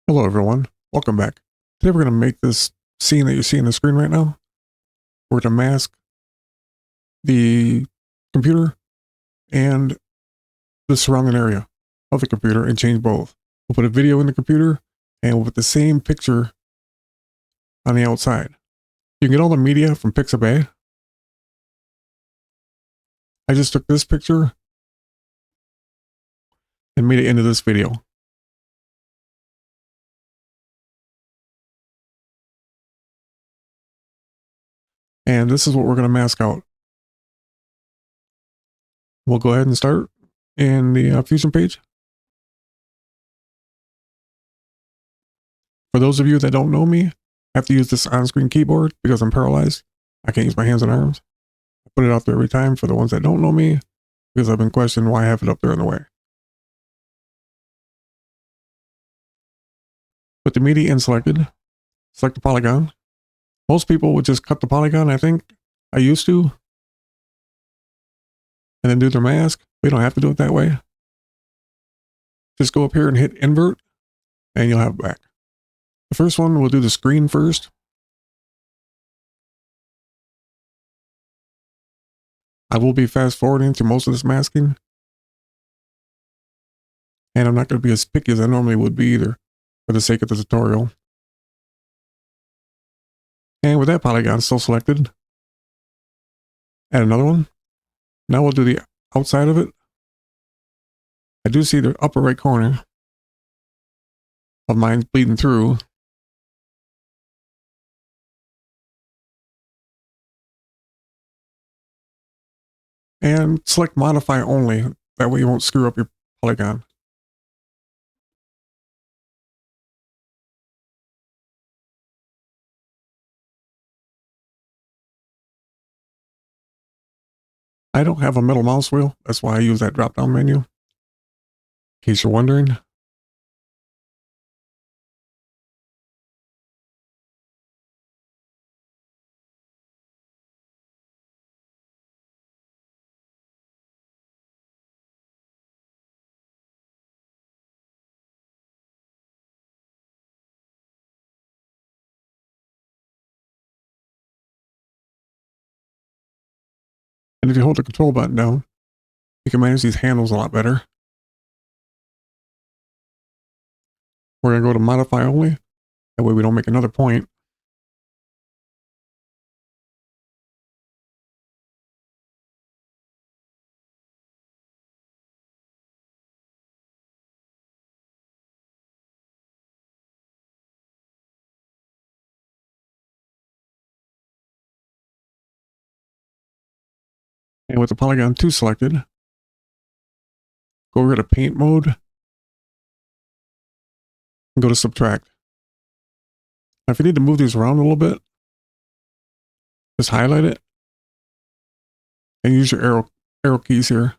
Hello everyone, welcome back. Today we're going to make this scene that you see on the screen right now. We're going to mask the computer and the surrounding area of the computer and change both. We'll put a video in the computer and we'll put the same picture on the outside. You can get all the media from Pixabay. I just took this picture and made it into this video. And this is what we're going to mask out. We'll go ahead and start in the Fusion page. For those of you that don't know me, I have to use this on-screen keyboard because I'm paralyzed. I can't use my hands and arms. I put it out there every time for the ones that don't know me because I've been questioned why I have it up there in the way. With the media in selected, select the polygon. Most people would just cut the polygon, I think. I used to. And then do their mask. We don't have to do it that way. Just go up here and hit invert and you'll have it back. The first one, we'll do the screen first. I will be fast forwarding through most of this masking. And I'm not going to be as picky as I normally would be either for the sake of the tutorial. And with that polygon still selected, add another one. Now we'll do the outside of it. I do see the upper right corner of mine bleeding through. And select modify only. That way you won't screw up your polygon. I don't have a middle mouse wheel. That's why I use that drop down menu. In case you're wondering. And if you hold the control button down, you can manage these handles a lot better. We're going to go to modify only. That way we don't make another point. And with the polygon 2 selected, go over to paint mode and go to subtract. Now if you need to move these around a little bit, just highlight it and use your arrow keys here.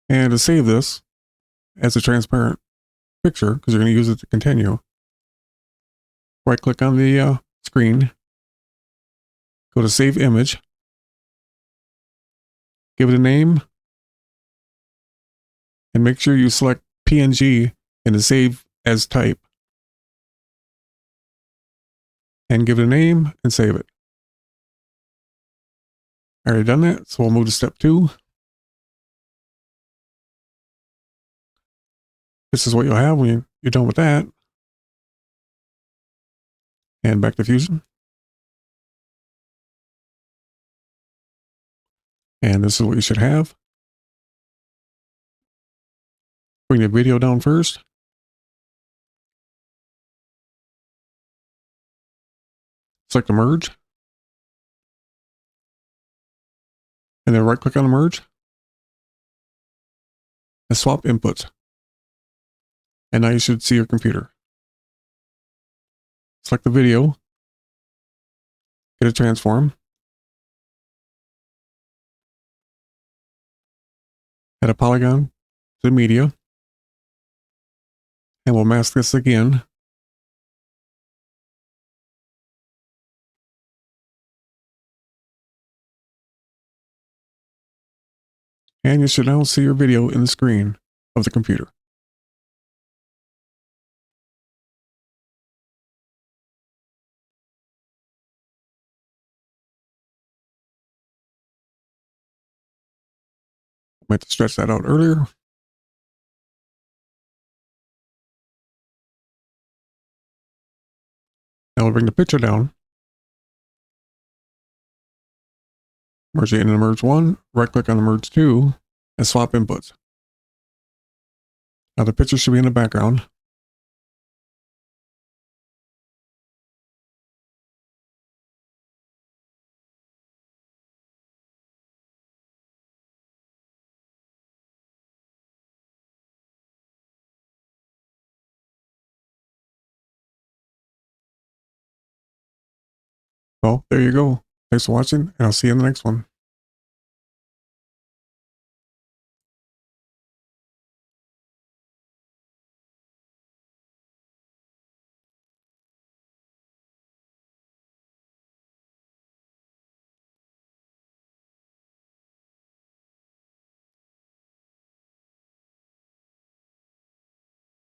And to save this as a transparent picture, because you're going to use it to continue, right click on the screen, go to save image, give it a name, and make sure you select PNG and to save as type. And give it a name and save it. I already done that, so we'll move to step 2. This is what you'll have when you're done with that. And back to Fusion. And this is what you should have. Bring the video down first. Select the merge. And then right click on the merge. And swap inputs. And now you should see your computer. Select the video. Get a transform. Add a polygon to the media. And we'll mask this again. And you should now see your video in the screen of the computer. I meant to stretch that out earlier. Now we'll bring the picture down. Merge it into merge 1, right click on the merge 2, and swap inputs. Now the picture should be in the background. Well, there you go. Thanks for watching, and I'll see you in the next one.